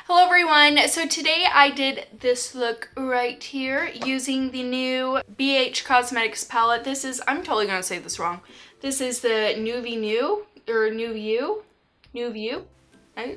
Hello everyone, so today I did this look right here using the new BH Cosmetics palette. This is, I'm totally gonna say this wrong. This is the Nouveau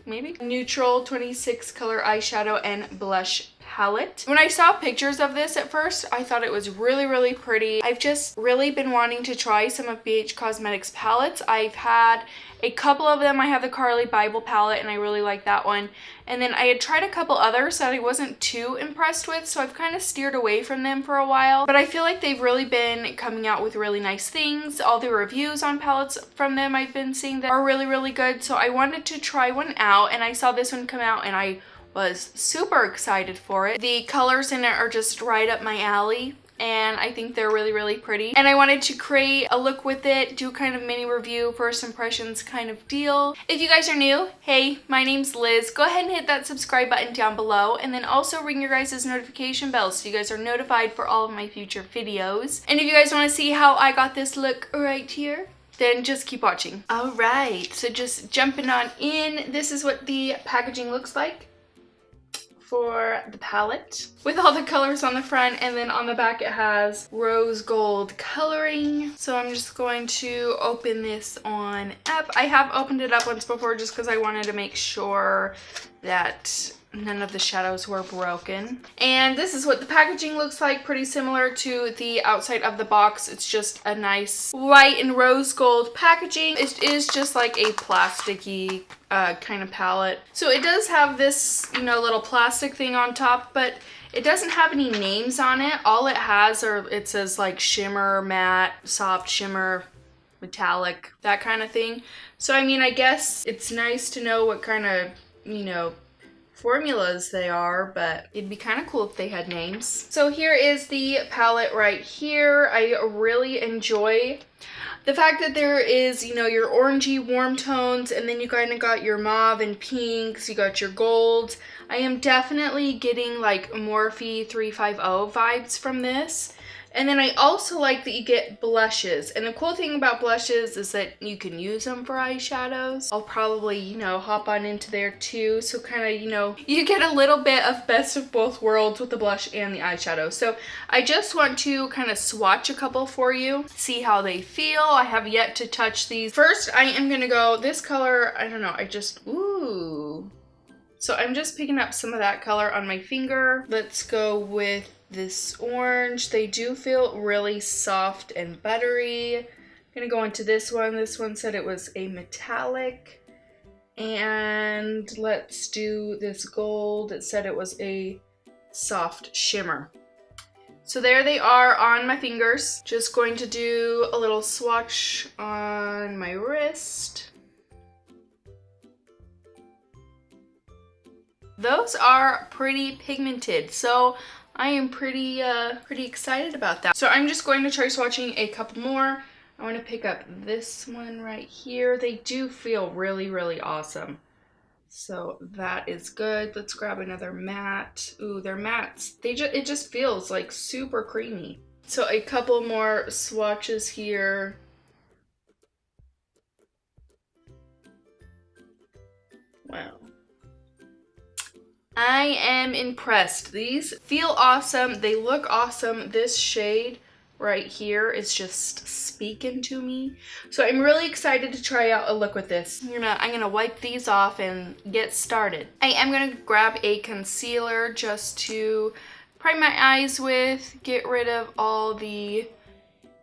maybe? Neutral 26 color eyeshadow and blush palette. When I saw pictures of this at first, I thought it was really pretty. I've just really been wanting to try some of BH Cosmetics palettes. I've had a couple of them. I have the Carly Bible palette and I really like that one. And then I had tried a couple others that I wasn't too impressed with, so I've kind of steered away from them for a while. But I feel like they've really been coming out with really nice things. All the reviews on palettes from them I've been seeing that are really good. So I wanted to try one out and I saw this one come out and I was super excited for it. The colors in it are just right up my alley and I think they're really pretty. And I wanted to create a look with it, do kind of mini review, first impressions kind of deal. If you guys are new, hey, my name's Liz. Go ahead and hit that subscribe button down below and then also ring your guys' notification bell so you guys are notified for all of my future videos. And if you guys want to see how I got this look right here, then just keep watching. All right, so just jumping on in. This is what the packaging looks like for the palette with all the colors on the front, and then on the back it has rose gold coloring. So I'm just going to open this on up. I have opened it up once before just because I wanted to make sure that none of the shadows were broken. And this is what the packaging looks like, pretty similar to the outside of the box. It's just a nice white and rose gold packaging. It is just like a plasticky kind of palette. So it does have this, you know, little plastic thing on top, but it doesn't have any names on it. All it has are, it says like shimmer, matte, soft shimmer, metallic, that kind of thing. So I mean, I guess it's nice to know what kind of, you know, formulas they are, but it'd be kind of cool if they had names. So here is the palette right here. I really enjoy the fact that there is, you know, your orangey warm tones, and then you kind of got your mauve and pinks, you got your golds. I am definitely getting like Morphe 350 vibes from this. And then I also like that you get blushes. And the cool thing about blushes is that you can use them for eyeshadows. I'll probably, you know, hop on into there too. So kind of, you know, you get a little bit of best of both worlds with the blush and the eyeshadow. So I just want to kind of swatch a couple for you, see how they feel. I have yet to touch these. First, I am going to go this color. I don't know. Ooh. So I'm just picking up some of that color on my finger. Let's go with this orange. They do feel really soft and buttery. I'm gonna go into this one. This one said it was a metallic. And let's do this gold. It said it was a soft shimmer. So there they are on my fingers. Just going to do a little swatch on my wrist. Those are pretty pigmented, so I am pretty excited about that. So I'm just going to try swatching a couple more. I want to pick up this one right here. They do feel really awesome. So that is good. Let's grab another matte. Ooh, they're mattes. It just feels like super creamy. So a couple more swatches here. Wow. I am impressed. These feel awesome. They look awesome. This shade right here is just speaking to me. So I'm really excited to try out a look with this. I'm gonna wipe these off and get started. I am gonna grab a concealer just to prime my eyes with, get rid of all the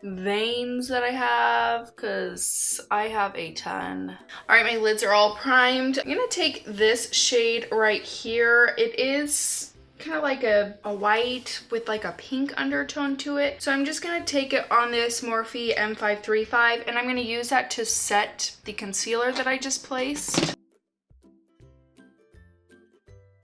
veins that I have, because I have a ton. All right, my lids are all primed. I'm gonna take this shade right here. It is kind of like a white with like a pink undertone to it. So I'm just gonna take it on this Morphe M535 and I'm gonna use that to set the concealer that I just placed.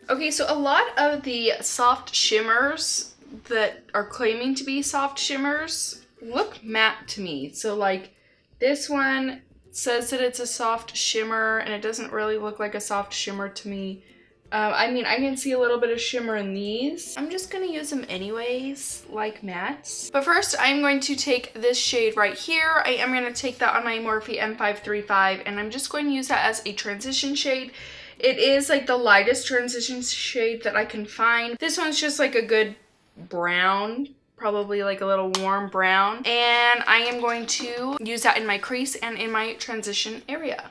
Okay, so a lot of the soft shimmers that are claiming to be soft shimmers look matte to me. So like this one says that it's a soft shimmer and it doesn't really look like a soft shimmer to me. I mean, I can see a little bit of shimmer in these. I'm just gonna use them anyways, like mattes. But first, I'm going to take this shade right here. I am gonna take that on my Morphe M535, and I'm just going to use that as a transition shade. It is like the lightest transition shade that I can find. This one's just like a good brown, probably like a little warm brown. And I am going to use that in my crease and in my transition area.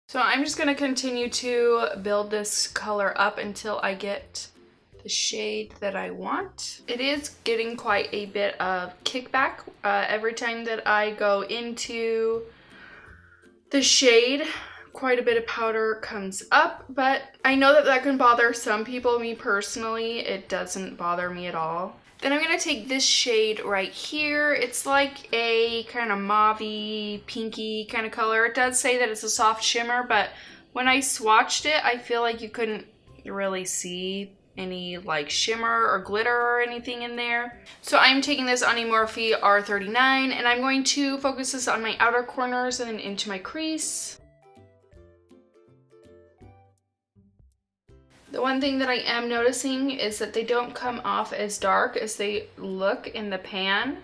So I'm just going to continue to build this color up until I get the shade that I want. It is getting quite a bit of kickback every time that I go into the shade. Quite a bit of powder comes up, but I know that that can bother some people. Me personally, it doesn't bother me at all. Then I'm going to take this shade right here. It's like a kind of mauve-y, pinky kind of color. It does say that it's a soft shimmer, but when I swatched it, I feel like you couldn't really see any like shimmer or glitter or anything in there. So I'm taking this on a Morphe R39, and I'm going to focus this on my outer corners and then into my crease. The one thing that I am noticing is that they don't come off as dark as they look in the pan.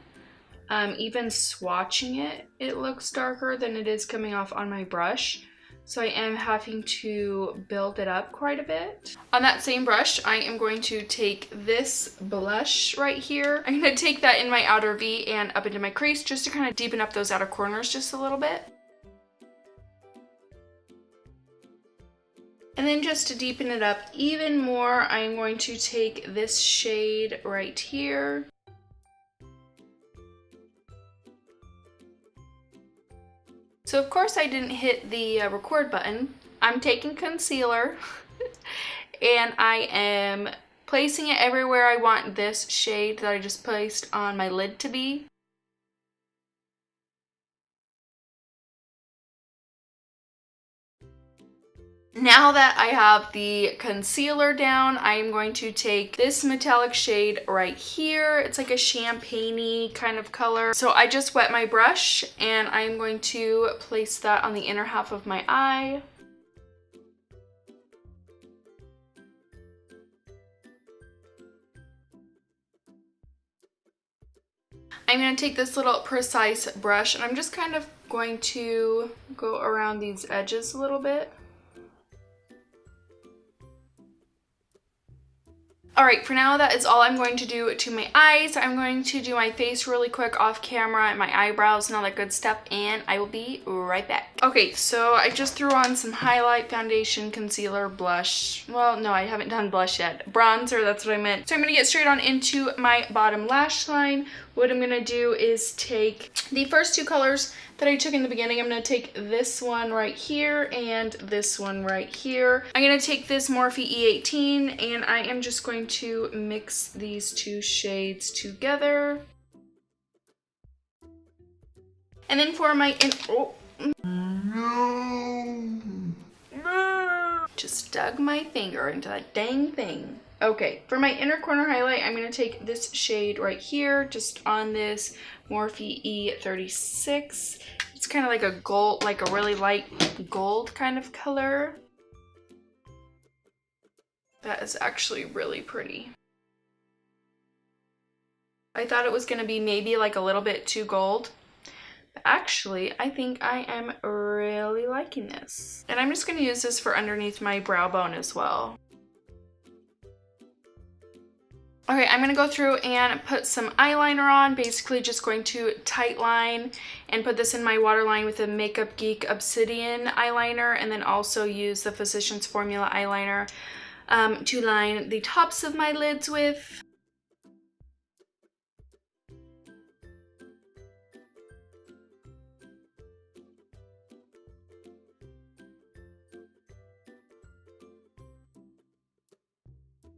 Even swatching it, it looks darker than it is coming off on my brush. So I am having to build it up quite a bit. On that same brush, I am going to take this blush right here. I'm going to take that in my outer V and up into my crease just to kind of deepen up those outer corners just a little bit. And then just to deepen it up even more, I'm going to take this shade right here. So of course I didn't hit the record button. I'm taking concealer and I am placing it everywhere I want this shade that I just placed on my lid to be. Now that I have the concealer down, I am going to take this metallic shade right here. It's like a champagne-y kind of color. So I just wet my brush and I am going to place that on the inner half of my eye. I'm going to take this little precise brush and I'm just kind of going to go around these edges a little bit. Alright, for now that is all I'm going to do to my eyes. I'm going to do my face really quick off camera and my eyebrows and all that good stuff, and I will be right back. Okay, so I just threw on some highlight, foundation, concealer, blush. Well, no, I haven't done blush yet. Bronzer, that's what I meant. So I'm going to get straight on into my bottom lash line. What I'm going to do is take the first two colors that I took in the beginning. I'm going to take this one right here and this one right here. I'm going to take this Morphe E18 and I am just going to mix these two shades together. And then for my just dug my finger into that dang thing. Okay, for my inner corner highlight, I'm going to take this shade right here, just on this Morphe E36. It's kind of like a gold, like a really light gold kind of color. That is actually really pretty. I thought it was going to be maybe like a little bit too gold. But actually, I think I am really liking this. And I'm just going to use this for underneath my brow bone as well. Okay, I'm going to go through and put some eyeliner on, basically just going to tight line and put this in my waterline with a Makeup Geek Obsidian eyeliner, and then also use the Physicians Formula eyeliner to line the tops of my lids with.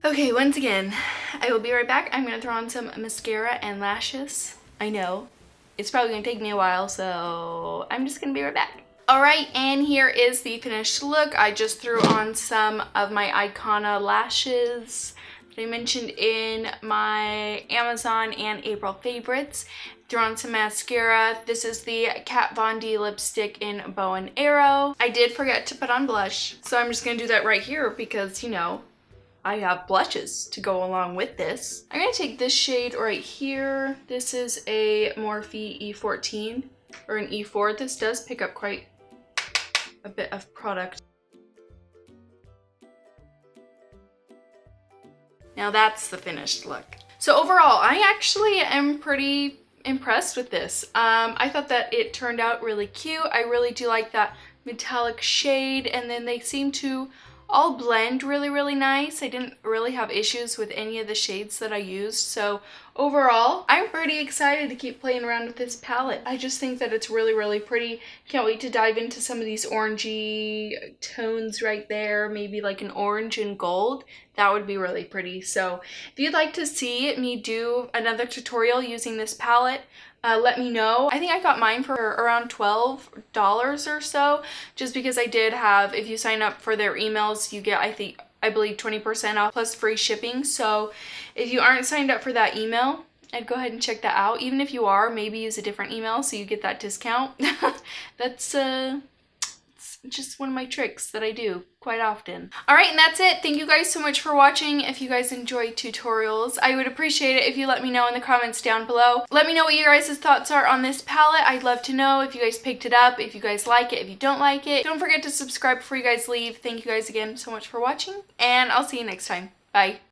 Okay, once again, I will be right back. I'm going to throw on some mascara and lashes. I know, it's probably going to take me a while, so I'm just going to be right back. Alright, and here is the finished look. I just threw on some of my Icona lashes that I mentioned in my Amazon and April favorites. Threw on some mascara. This is the Kat Von D lipstick in Bow and Arrow. I did forget to put on blush, so I'm just going to do that right here because, you know, I have blushes to go along with this. I'm going to take this shade right here. This is a Morphe E14 or an E4. This does pick up quite a bit of product. Now that's the finished look. So overall, I actually am pretty impressed with this. I thought that it turned out really cute. I really do like that metallic shade, and then they seem to all blend really, really nice. I didn't really have issues with any of the shades that I used. So overall, I'm pretty excited to keep playing around with this palette. I just think that it's really, really pretty. Can't wait to dive into some of these orangey tones right there. Maybe like an orange and gold. That would be really pretty. So if you'd like to see me do another tutorial using this palette, let me know. I think I got mine for around $12 or so, just because I did have, if you sign up for their emails, you get, I believe 20% off plus free shipping. So if you aren't signed up for that email, I'd go ahead and check that out. Even if you are, maybe use a different email so you get that discount. That's just one of my tricks that I do quite often. Alright, and that's it. Thank you guys so much for watching. If you guys enjoy tutorials, I would appreciate it if you let me know in the comments down below. Let me know what your guys' thoughts are on this palette. I'd love to know if you guys picked it up, if you guys like it, if you don't like it. Don't forget to subscribe before you guys leave. Thank you guys again so much for watching, and I'll see you next time. Bye.